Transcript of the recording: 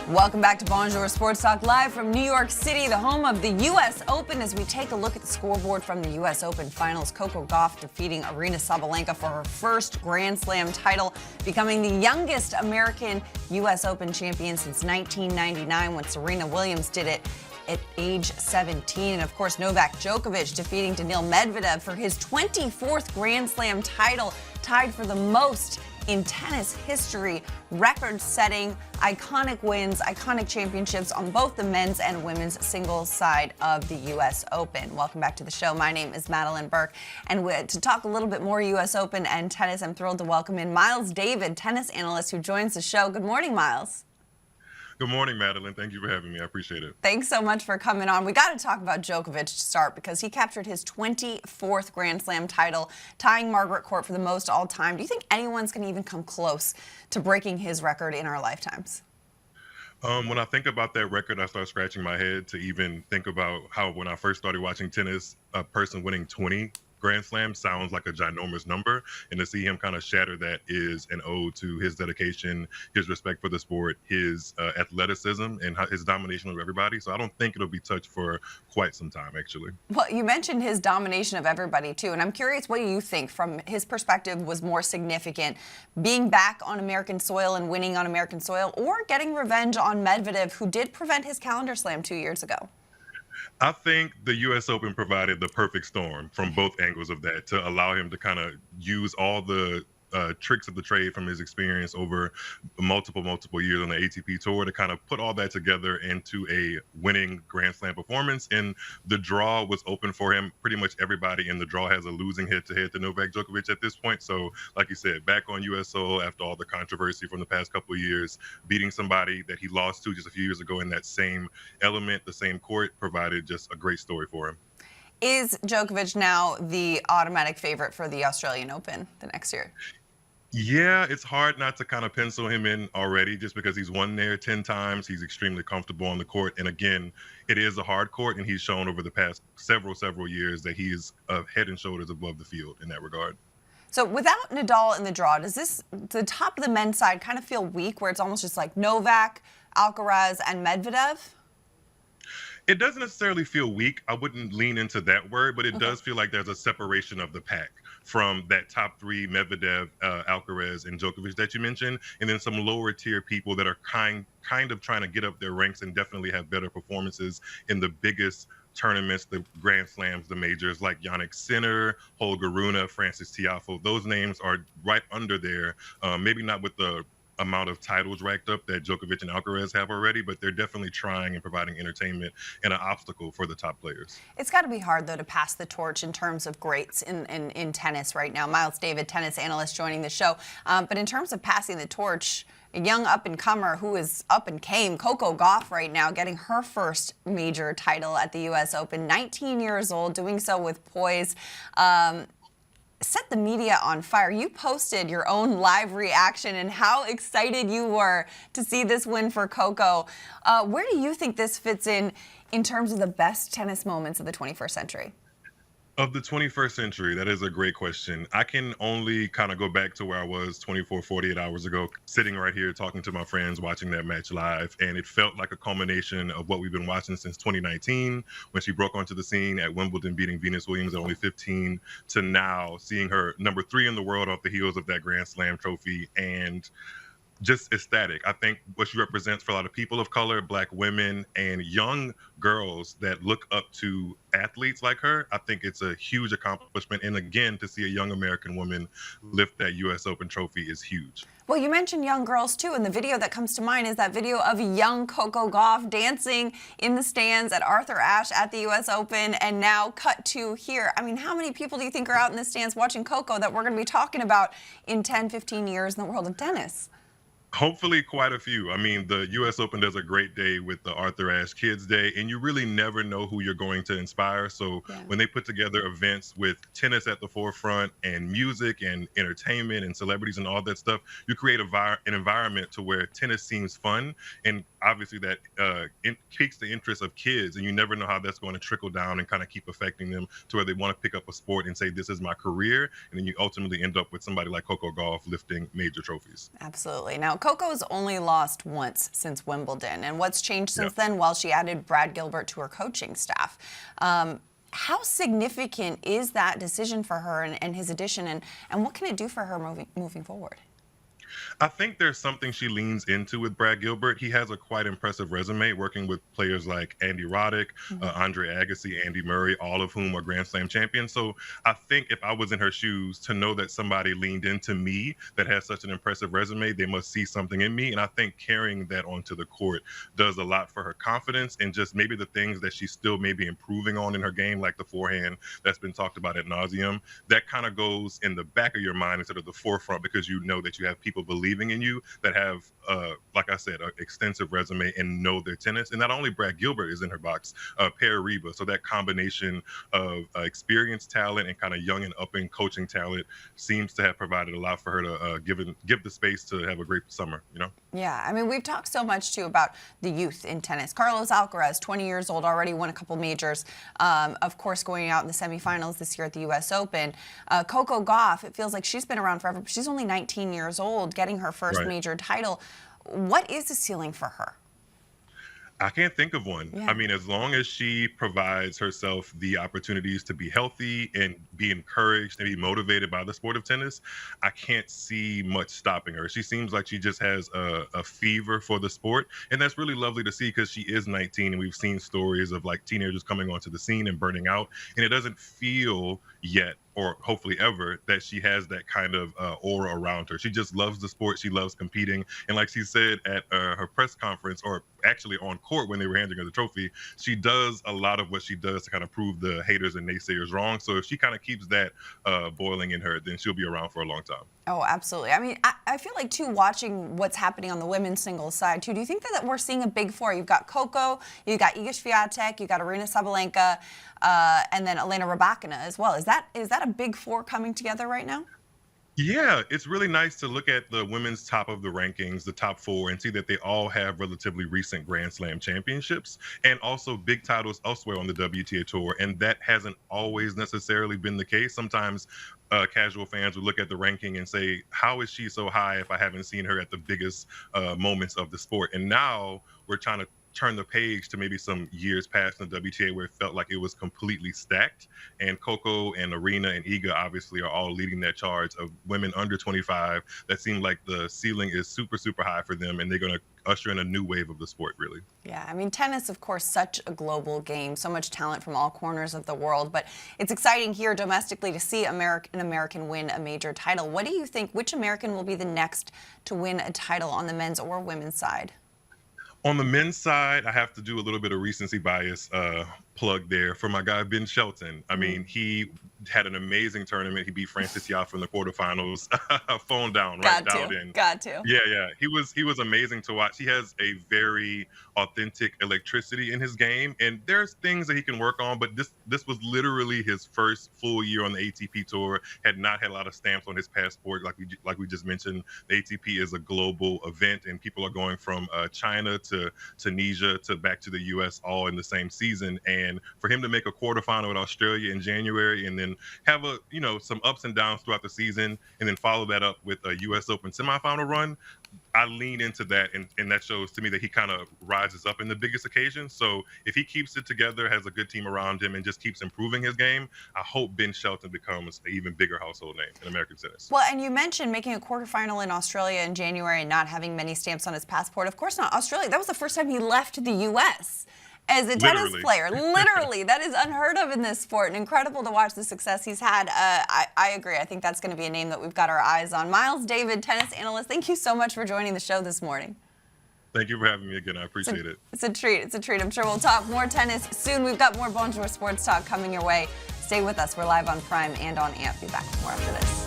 Welcome back to Bonjour Sports Talk, live from New York City, the home of the U.S. Open, as we take a look at the scoreboard from the U.S. Open Finals. Coco Gauff defeating Aryna Sabalenka for her first Grand Slam title, becoming the youngest American U.S. Open champion since 1999, when Serena Williams did it at age 17. And of course, Novak Djokovic defeating Daniil Medvedev for his 24th Grand Slam title, tied for the most in tennis history, record-setting, iconic wins, iconic championships on both the men's and women's singles side of the U.S. Open. Welcome back to the show. My name is Madelyn Burke, and to talk a little bit more U.S. Open and tennis, I'm thrilled to welcome in Myles David, tennis analyst, who joins the show. Good morning, Myles. Good morning, Madeline. Thank you for having me. I appreciate it. Thanks so much for coming on. We got to talk about Djokovic to start, because he captured his 24th Grand Slam title, tying Margaret Court for the most all time. Do you think anyone's going to even come close to breaking his record in our lifetimes? When I think about that record, I start scratching my head to even think about how, when I first started watching tennis, a person winning 20 Grand Slam sounds like a ginormous number, and to see him kind of shatter that is an ode to his dedication, his respect for the sport, his athleticism, and his domination of everybody. So I don't think it'll be touched for quite some time, actually. Well, you mentioned his domination of everybody, too, and I'm curious, what do you think, from his perspective, was more significant, being back on American soil and winning on American soil, or getting revenge on Medvedev, who did prevent his calendar slam 2 years ago? I think the U.S. Open provided the perfect storm from both angles of that, to allow him to kind of use all the tricks of the trade from his experience over multiple years on the ATP Tour, to kind of put all that together into a winning Grand Slam performance. And the draw was open for him. Pretty much everybody in the draw has a losing head-to-head to Novak Djokovic at this point. So, like you said, back on U.S. soil after all the controversy from the past couple of years, beating somebody that he lost to just a few years ago in that same element, the same court, provided just a great story for him. Is Djokovic now the automatic favorite for the Australian Open the next year? Yeah, it's hard not to kind of pencil him in already, just because he's won there 10 times. He's extremely comfortable on the court. And again, it is a hard court, and he's shown over the past several years that he is head and shoulders above the field in that regard. So without Nadal in the draw, does the top of the men's side kind of feel weak, where it's almost just like Novak, Alcaraz, and Medvedev? It doesn't necessarily feel weak. I wouldn't lean into that word, but it does feel like there's a separation of the pack from that top three, Medvedev, Alcaraz, and Djokovic that you mentioned, and then some lower tier people that are kind of trying to get up their ranks and definitely have better performances in the biggest tournaments, the Grand Slams, the majors, like Jannik Sinner, Holger Rune, Francis Tiafoe. Those names are right under there, maybe not with the amount of titles racked up that Djokovic and Alcaraz have already, but they're definitely trying and providing entertainment and an obstacle for the top players. It's got to be hard, though, to pass the torch in terms of greats in tennis right now. Myles David, tennis analyst, joining the show. But in terms of passing the torch, a young up-and-comer who is up and came, Coco Gauff, right now, getting her first major title at the U.S. Open, 19 years old, doing so with poise. Set the media on fire. You posted your own live reaction and how excited you were to see this win for Coco. Where do you think this fits in terms of the best tennis moments of the 21st century? Of the 21st century, that is a great question. I can only kind of go back to where I was 48 hours ago, sitting right here talking to my friends, watching that match live. And it felt like a culmination of what we've been watching since 2019, when she broke onto the scene at Wimbledon, beating Venus Williams at only 15, to now seeing her number 3 in the world off the heels of that Grand Slam trophy, and just ecstatic. I think what she represents for a lot of people of color, Black women, and young girls that look up to athletes like her, I think it's a huge accomplishment. And again, to see a young American woman lift that U.S. Open trophy is huge. Well, you mentioned young girls, too, and the video that comes to mind is that video of young Coco Gauff dancing in the stands at Arthur Ashe at the U.S. Open, and now cut to here. I mean, how many people do you think are out in the stands watching Coco that we're going to be talking about in 10, 15 years in the world of tennis? Hopefully quite a few. I mean, the U.S. Open does a great day with the Arthur Ashe Kids Day, and you really never know who you're going to inspire. So when they put together events with tennis at the forefront and music and entertainment and celebrities and all that stuff, you create an environment to where tennis seems fun. And obviously that piques the interest of kids, and you never know how that's going to trickle down and kind of keep affecting them to where they want to pick up a sport and say, this is my career. And then you ultimately end up with somebody like Coco Gauff lifting major trophies. Absolutely. Now, Coco's only lost once since Wimbledon, and what's changed since then? Well, she added Brad Gilbert to her coaching staff. How significant is that decision for her and his addition, and what can it do for her moving forward? I think there's something she leans into with Brad Gilbert. He has a quite impressive resume working with players like Andy Roddick, Andre Agassi, Andy Murray, all of whom are Grand Slam champions. So I think if I was in her shoes, to know that somebody leaned into me that has such an impressive resume, they must see something in me. And I think carrying that onto the court does a lot for her confidence and just maybe the things that she's still maybe improving on in her game, like the forehand that's been talked about ad nauseum. That kind of goes in the back of your mind instead of the forefront, because you know that you have people believing in you that have, like I said, an extensive resume and know their tennis. And not only Brad Gilbert is in her box, Per Reba. So that combination of experienced talent and kind of young and up-and coaching talent seems to have provided a lot for her to give the space to have a great summer, you know? Yeah, I mean, we've talked so much, too, about the youth in tennis. Carlos Alcaraz, 20 years old, already won a couple majors, of course, going out in the semifinals this year at the U.S. Open. Coco Gauff, it feels like she's been around forever, but she's only 19 years old, getting her first major title. What is the ceiling for her? I can't think of one. Yeah. I mean, as long as she provides herself the opportunities to be healthy and be encouraged and be motivated by the sport of tennis, I can't see much stopping her. She seems like she just has a fever for the sport. And that's really lovely to see because she is 19 and we've seen stories of like teenagers coming onto the scene and burning out. And it doesn't feel yet, or hopefully ever, that she has that kind of aura around her. She just loves the sport. She loves competing. And like she said at her press conference, or actually on court when they were handing her the trophy, she does a lot of what she does to kind of prove the haters and naysayers wrong. So if she kind of keeps that boiling in her, then she'll be around for a long time. Oh, absolutely. I mean, I feel like, too, watching what's happening on the women's singles side, too, do you think that we're seeing a big four? You've got Coco, you've got Iga Swiatek, you've got Aryna Sabalenka, and then Elena Rybakina as well. Is that a big four coming together right now? Yeah, it's really nice to look at the women's top of the rankings, the top four, and see that they all have relatively recent Grand Slam championships and also big titles elsewhere on the WTA Tour. And that hasn't always necessarily been the case. Sometimes casual fans would look at the ranking and say, how is she so high if I haven't seen her at the biggest moments of the sport? And now we're trying to turn the page to maybe some years past in the WTA where it felt like it was completely stacked. And Coco and Aryna and Iga obviously are all leading that charge of women under 25 that seem like the ceiling is super, super high for them, and they're going to usher in a new wave of the sport, really. Yeah, I mean, tennis, of course, such a global game, so much talent from all corners of the world, but it's exciting here domestically to see an American win a major title. What do you think, which American will be the next to win a title on the men's or women's side? On the men's side, I have to do a little bit of recency bias plug there for my guy, Ben Shelton. I mean, he had an amazing tournament. He beat Francis Tiafoe in the quarterfinals. Phone down, right? Dialed in. Got to. Yeah. He was amazing to watch. He has a very authentic electricity in his game, and there's things that he can work on, but this was literally his first full year on the ATP Tour. Had not had a lot of stamps on his passport, like we just mentioned. The ATP is a global event, and people are going from China to Tunisia to back to the U.S. all in the same season. And for him to make a quarterfinal with Australia in January and then have some ups and downs throughout the season and then follow that up with a U.S. Open semifinal run, I lean into that, and that shows to me that he kind of rises up in the biggest occasions. So if he keeps it together, has a good team around him, and just keeps improving his game, I hope Ben Shelton becomes an even bigger household name in American tennis. Well, and you mentioned making a quarterfinal in Australia in January and not having many stamps on his passport. Of course not. Australia, that was the first time he left the U.S. as a tennis player. Literally. That is unheard of in this sport, and incredible to watch the success he's had. I agree. I think that's going to be a name that we've got our eyes on. Myles David, tennis analyst, thank you so much for joining the show this morning. Thank you for having me again. I appreciate it. It's a treat. It's a treat. I'm sure we'll talk more tennis soon. We've got more Bonjour Sports Talk coming your way. Stay with us. We're live on Prime and on AMP. Be back with more after this.